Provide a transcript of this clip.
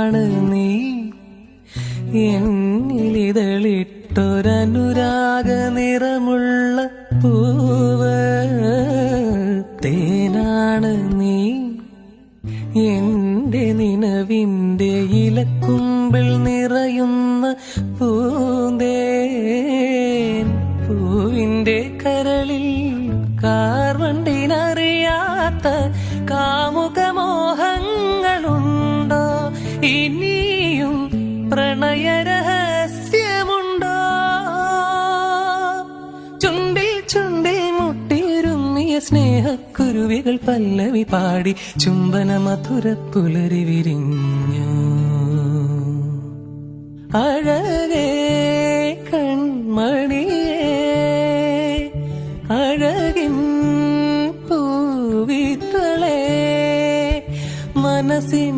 തേനാണ് നീ എന്നിലിതളിട്ടൊരനുരാഗ നിറമുള്ള പൂവ്. തേനാണ് നീ എന്റെ നിലവിന്റെ ഇലക്കുമ്പിൾ നിറയുന്ന പൂന്തേൻ. പൂവിന്റെ കരളിൽ കാർവണ്ടിനറിയാത്ത കാമുകമോഹങ്ങളുണ്ടോ? ഇനിയും പ്രണയരഹസ്യമുണ്ടോ? ചുണ്ടിൽ ചുണ്ടിൽ മുട്ടിരുമ്മിയ സ്നേഹക്കുരുവികൾ പല്ലവി പാടി ചുംബന മധുര പുലരി വിരിഞ്ഞു. അഴകേ കൺമണിയേ അഴകിൻ പൂവിത്തളേ മനസ്സിൻ